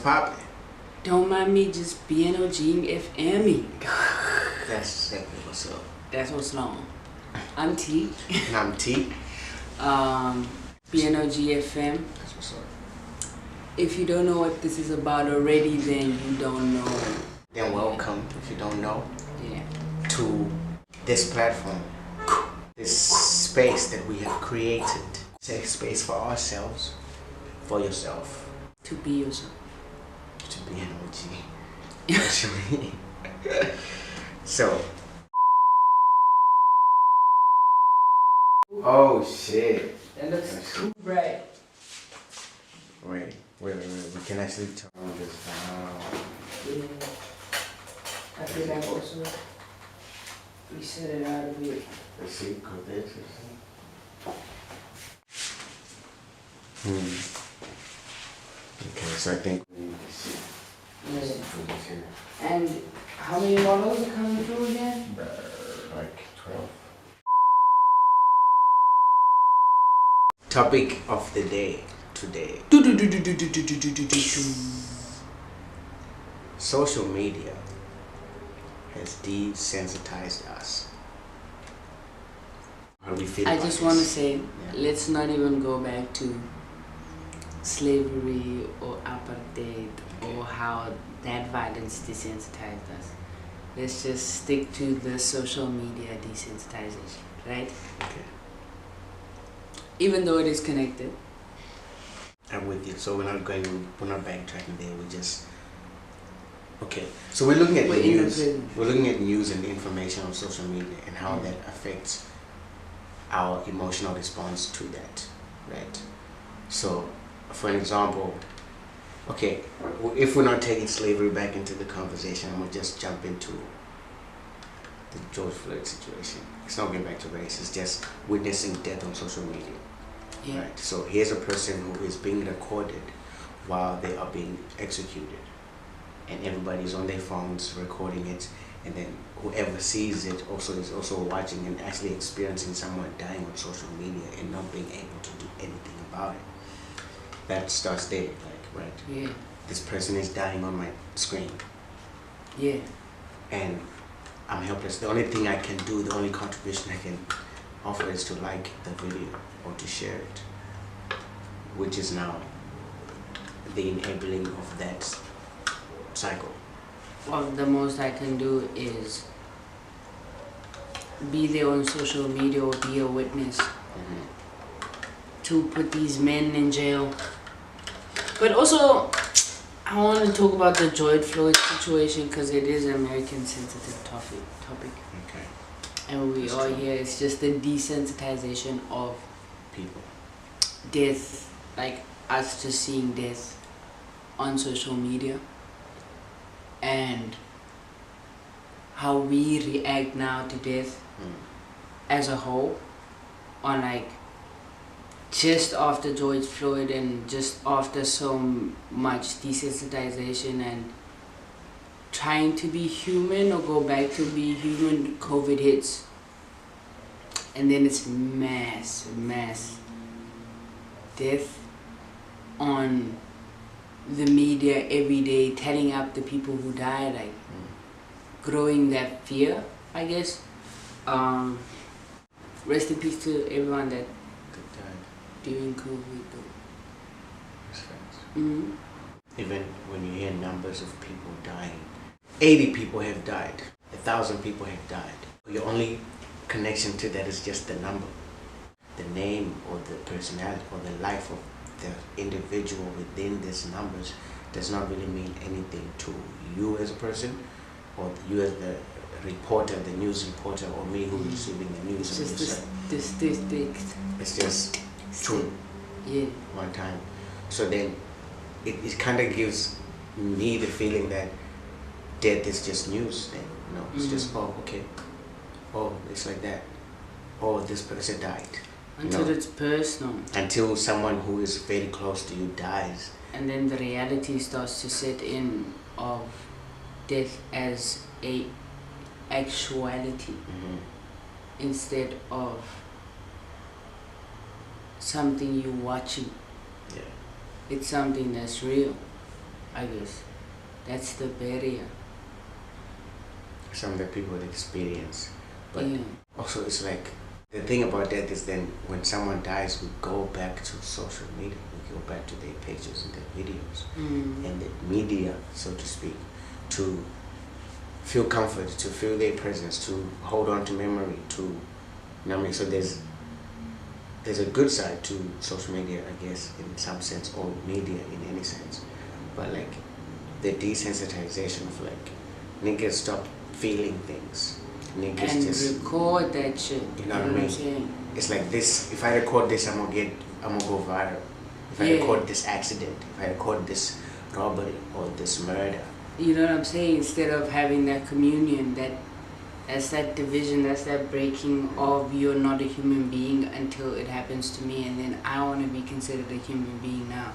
poppin'? Don't mind me just being OGing FM. That's exactly what's up. That's what's long. I'm T. And I'm T. BNOG FM. That's what's up. If you don't know what this is about already, then you don't know. Then welcome, if you don't know, Yeah. to this platform. This space that we have created. Safe space for ourselves, for yourself. To be yourself. To be an OG. Actually. So. Oh shit. That looks too bright. Wait. We can actually turn this down. Yeah. I feel like also reset it out a bit. Let's see, go this. Okay, so I think we need to see. Yeah. And how many models are coming through again? Like 12. Topic of the day today. Social media has desensitized us. How do we feel I about just this? want to say, Yeah. let's not even go back to slavery or apartheid or how that violence desensitized us. Let's just stick to the social media desensitization, right? Okay. Even though it is connected. I'm with you. So we're not backtracking there. We just okay. So we're looking at We're in the news. present. We're looking at news and information on social media and how that affects our emotional response to that, right? So, for an example, okay, if we're not taking slavery back into the conversation, I'm gonna just jump into the George Floyd situation. It's not going back to race. It's just witnessing death on social media. Yeah. Right. So here's a person who is being recorded while they are being executed, and everybody's on their phones recording it, and then whoever sees it also is also watching and actually experiencing someone dying on social media and not being able to do anything about it. That starts there, like, right? Yeah. This person is dying on my screen, Yeah. and I'm helpless. The only thing I can do, the only contribution I can offer is to like the video or to share it, which is now the enabling of that cycle. Well, the most I can do is be there on social media or be a witness to put these men in jail. But also, I want to talk about the George Floyd situation because it is an American sensitive topic. Okay. And we That's are true. here. It's just the desensitization of People. death, like us just seeing death on social media, and how we react now to death as a whole, on like just after George Floyd and just after so much desensitization and trying to be human or go back to be human, COVID hits. And then it's mass death on the media every day, telling up the people who die, like growing that fear, I guess. Rest in peace to everyone that during COVID though. Mm-hmm. Even when you hear numbers of people dying, 80 people have died, 1,000 people have died. Your only connection to that is just the number. The name or the personality or the life of the individual within these numbers does not really mean anything to you as a person, or you as the reporter, the news reporter, or me who's receiving the news. It's just the statistics. It's just true. Yeah. One time. So then it kind of gives me the feeling that death is just news then. You know, it's just, oh, okay. Oh, it's like that. Oh, this person died. Until it's personal. Until someone who is very close to you dies. And then the reality starts to set in of death as a actuality instead of something you're watching. Yeah. It's something that's real. I guess. That's the barrier. Some that people would experience. But Yeah. also it's like, the thing about that is then when someone dies, we go back to social media. We go back to their pages and their videos and the media, so to speak, to feel comfort, to feel their presence, to hold on to memory, to, you know what I mean? So there's a good side to social media, I guess, in some sense, or media in any sense. But like the desensitization of like, niggas stop feeling things. Niggas And just record that shit. You know what I mean? I'm saying? It's like this, if I record this, I'm gonna go viral. If I Yeah. record this accident, if I record this robbery or this murder. You know what I'm saying? Instead of having that communion, that's that division, that's that breaking of you're not a human being until it happens to me, and then I want to be considered a human being now.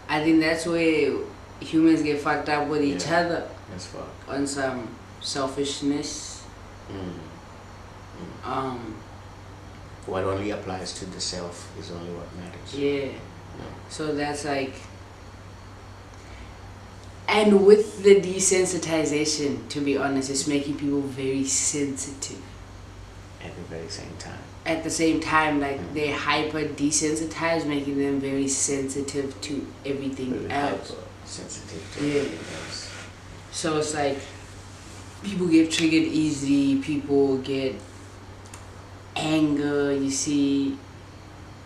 I think that's where humans get fucked up with each other. That's fuck. On some selfishness. What only applies to the self is only what matters. Yeah. No. So that's like, and with the desensitization, to be honest, it's making people very sensitive. At the very same time. At the same time, like they're hyper desensitized, making them very sensitive to everything Really else. hyper sensitive to Yeah. everything else. So it's like people get triggered easily, people get anger, you see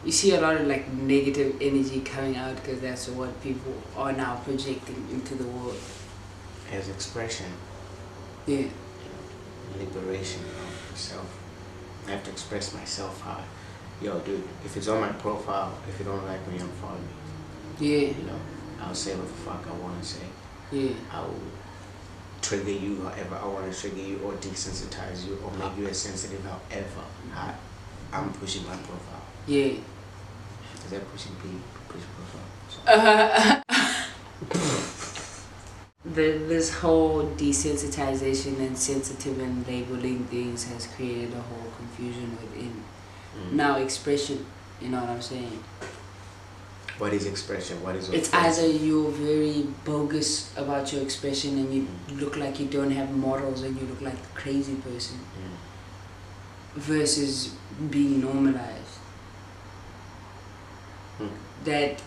a lot of like negative energy coming out because that's what people are now projecting into the world. As expression. Yeah. Liberation of yourself. I have to express myself how, yo dude, if it's on my profile, if you don't like me, unfollow me. Yeah. You know, I'll say what the fuck I want to say. Yeah. I'll trigger you however I want to trigger you, or desensitize you, or make you as sensitive however I'm pushing my profile. Yeah. Is that pushing profile? This whole desensitization and sensitive and labeling things has created a whole confusion within now expression. You know what I'm saying? What is expression? What is It's either you're very bogus about your expression and you look like you don't have morals and you look like a crazy person, versus being normalized. That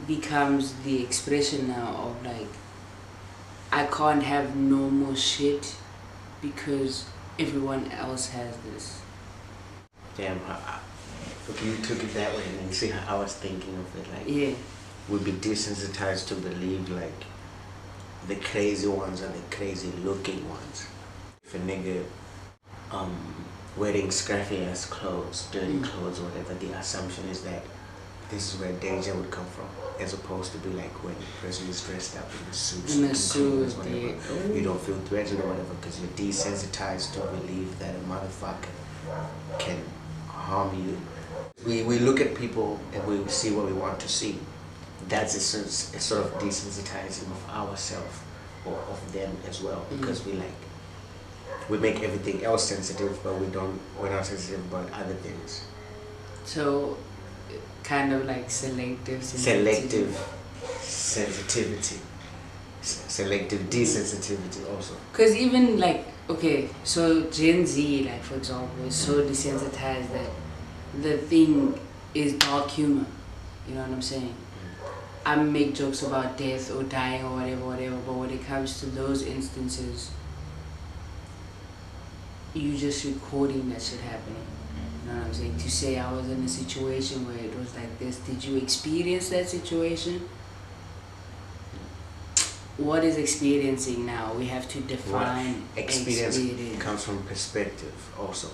becomes the expression now of like, I can't have normal shit because everyone else has this. Damn, if you took it that way and then see how I was thinking of it, like, Yeah. we'd be desensitized to believe like the crazy ones are the crazy looking ones. If a nigga wearing scruffy ass clothes, dirty clothes or whatever, the assumption is that this is where danger would come from, as opposed to be like when the person is dressed up in a suit, In a suit, whatever, yeah. you don't feel threatened or whatever because you're desensitized to believe that a motherfucker can harm you. We look at people and we see what we want to see. That's a sort of desensitizing of ourselves or of them as well, because we make everything else sensitive, but we're not sensitive about other things. So, kind of like selective sensitivity, selective desensitivity also. Because even like, okay, so Gen Z, like for example, is so desensitized that the thing is dark humor. You know what I'm saying? I make jokes about death or dying or whatever, but when it comes to those instances, you just recording that shit happening. You know what I'm saying? To say I was in a situation where it was like this, did you experience that situation? What is experiencing now? We have to define experience. Comes from perspective also.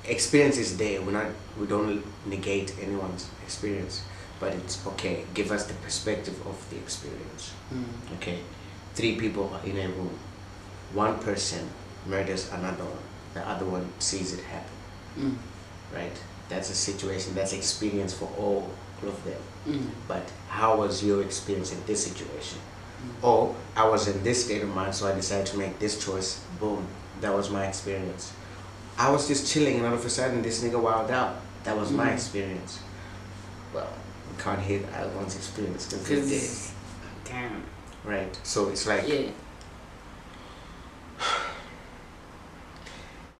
Experience is there. We don't negate anyone's experience, but it's okay. Give us the perspective of the experience. Okay, 3 people are in a room. One person murders another one. The other one sees it happen. Right? That's a situation. That's experience for all of them. But how was your experience in this situation? Or I was in this state of mind, so I decided to make this choice. Boom. That was my experience. I was just chilling and all of a sudden this nigga wilded out. That was my experience. Well, we can't hate the other one's experience because can. Right. So it's like Yeah.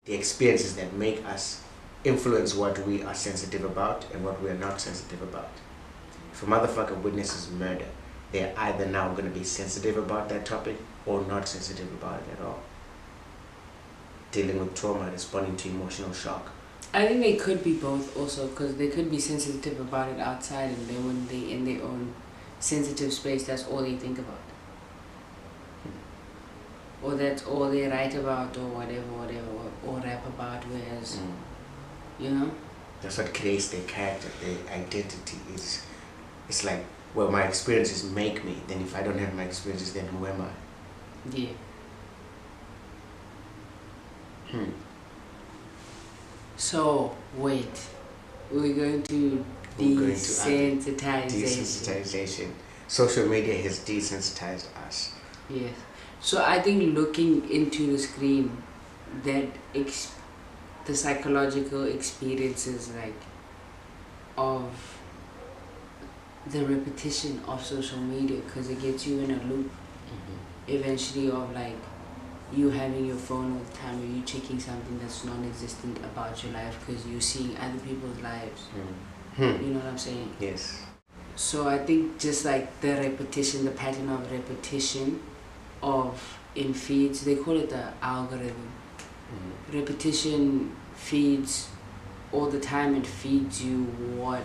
the experiences that make us influence what we are sensitive about and what we are not sensitive about. If a motherfucker witnesses murder, they're either now going to be sensitive about that topic or not sensitive about it at all. Dealing with trauma, responding to emotional shock. I think they could be both also, because they could be sensitive about it outside, and then when they in their own sensitive space, that's all they think about. Or that's all they write about, or whatever, or rap about, whereas, you know? That's what creates their character, their identity. It's like, well, my experiences make me, then if I don't have my experiences, then who am I? Yeah. So, wait. We're going to desensitization. Desensitization. Social media has desensitized us. Yes. So I think looking into the screen, that the psychological experiences like of the repetition of social media, because it gets you in a loop eventually of like you having your phone all the time, or you checking something that's non-existent about your life because you're seeing other people's lives. You know what I'm saying? Yes. So I think just like the repetition, the pattern of repetition of in feeds, they call it the algorithm. Repetition feeds all the time. It feeds you what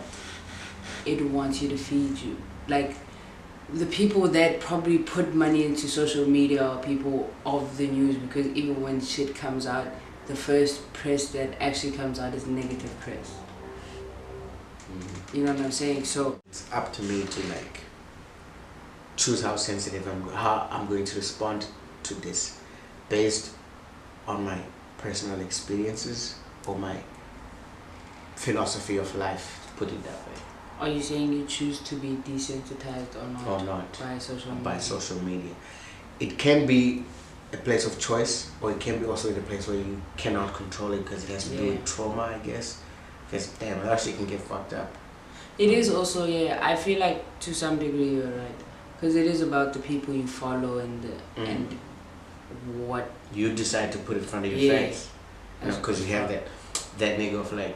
it wants you to feed you. Like the people that probably put money into social media are people of the news, because even when shit comes out, the first press that actually comes out is negative press. You know what I'm saying? So it's up to me to like choose how sensitive how I'm going to respond to this based on my personal experiences or my philosophy of life, to put it that way. are you saying you choose to be desensitized or not by social media? By social media. It can be a place of choice, or it can be also in a place where you cannot control it because it has to do with trauma, I guess. Because damn, it actually can get fucked up. It is also, yeah, I feel like to some degree you're right, because it is about the people you follow and and what you decide to put in front of your face. You know, because you have that nigga of like,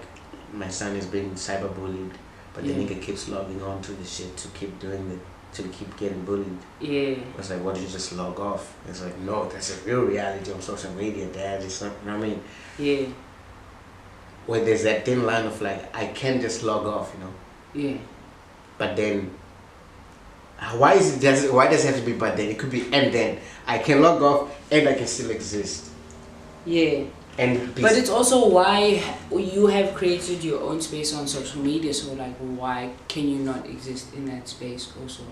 my son is being cyberbullied, but the nigga keeps logging on to the shit to keep doing to keep getting bullied. Yeah. It's like, what, do you just log off? It's like, no, that's a real reality on social media, Dad. It's not, you know what I mean? Yeah. Where there's that thin line of like, I can just log off, you know? Yeah. But then, why does it have to be but then? It could be and then. I can log off and I can still exist. Yeah. But it's also why you have created your own space on social media, so like why can you not exist in that space also?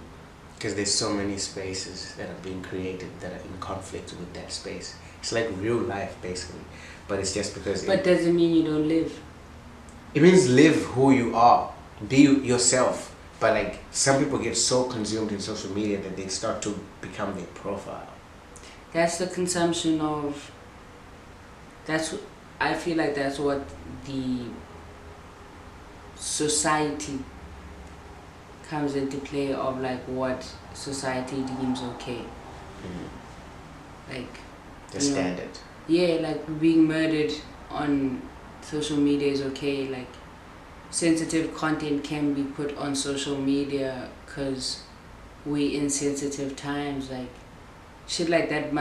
Because there's so many spaces that are being created that are in conflict with that space. It's like real life basically. But it's just because But doesn't mean you don't live. It means live who you are. Be yourself. But like some people get so consumed in social media that they start to become their profile. That's the consumption of I feel like that's what the society comes into play of, like what society deems okay. Like the standard. Yeah, like being murdered on social media is okay. Like sensitive content can be put on social media because we in sensitive times. Like shit like that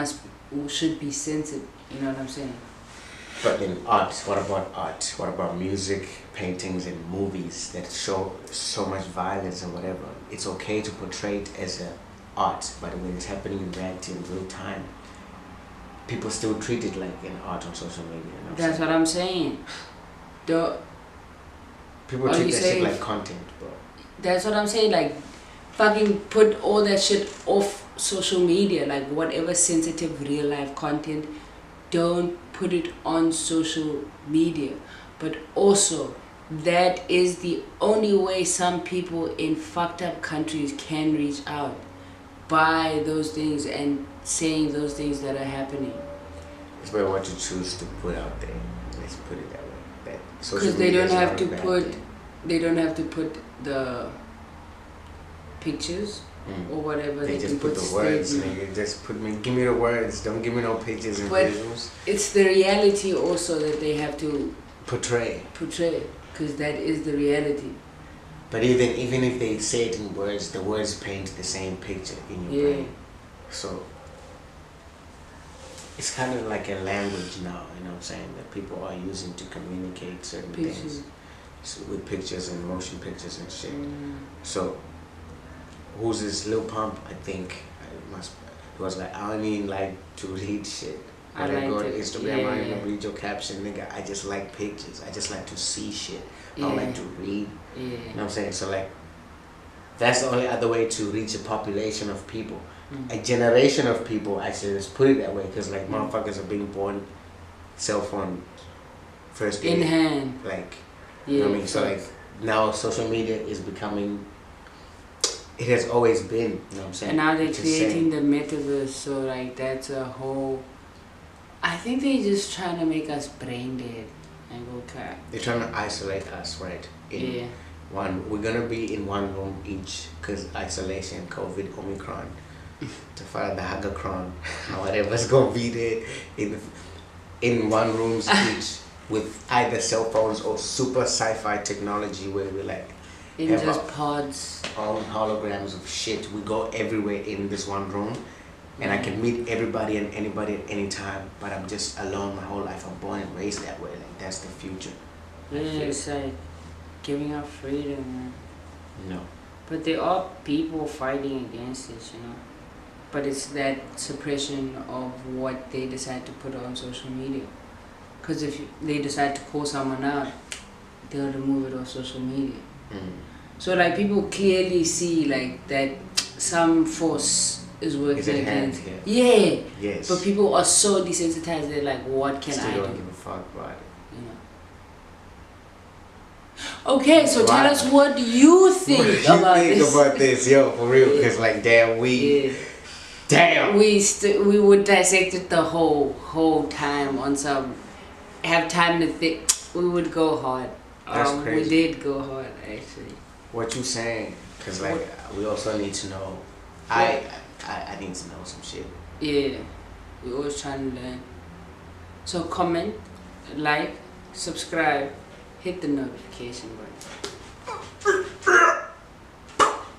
should be censored. You know what I'm saying? But in art, what about art? What about music, paintings, and movies that show so much violence and whatever? It's okay to portray it as an art, but when it's happening in reality in real time, people still treat it like an art on social media. You know That's what I'm saying. People treat that shit like content, bro. That's what I'm saying. Like, fucking put all that shit off social media. Like, whatever sensitive real life content, don't put it on social media. But also, that is the only way some people in fucked up countries can reach out, by those things and saying those things that are happening. It's about what you choose to put out there. Let's put it that way. Because they don't have to put the pictures or whatever. They just put the words, nigga. Just give me the words. Don't give me no pictures and visuals. It's the reality also that they have to portray, because that is the reality. But even if they say it in words, the words paint the same picture in your brain. So it's kind of like a language now, you know what I'm saying, that people are using to communicate certain things with pictures and motion pictures and shit. So who's this Lil Pump? I think it was like, I don't even like to read shit. When I go to Instagram, I don't even read your caption, nigga. I just like pictures. I just like to see shit. I don't like to read. You know what I'm saying? So like, that's the only other way to reach a population of people. A generation of people, actually, let's put it that way, because like motherfuckers are being born cell phone first in hand. Like, you know what I mean? So like, now social media is becoming, it has always been, you know what I'm saying? And now they're creating the metaverse, so like that's a whole, I think they're just trying to make us brain dead and go cat. They're trying to isolate us, right? We're gonna be in one room each, because isolation, COVID, Omicron, to find the Hagacron, whatever's gonna be there in one rooms each, with either cell phones or super sci-fi technology where we like in have just pods, own holograms of shit. We go everywhere in this one room, and I can meet everybody and anybody at any time, but I'm just alone my whole life. I'm born and raised that way. Like, that's the future. It's like giving up freedom, man. No. But there are people fighting against it, you know. But it's that suppression of what they decide to put on social media. Because if they decide to call someone out, they'll remove it off social media. So like, people clearly see like that some force is working against. Yes. But people are so desensitized. They're like, what can I do? Don't give a fuck about it. You know. Okay, so tell us, what do you think about this? Yo, for real, because like, damn, we would dissect it the whole time on some, have time to think. We would go hard. That's crazy. We did go hard, actually. What you saying? Because like, we also need to know. I need to know some shit. Yeah, we always trying to learn. So comment, like, subscribe, hit the notification button.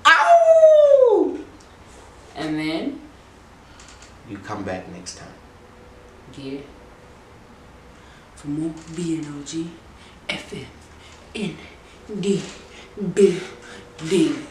Ow! And then you come back next time. Yeah. For more BNOG FM in the building.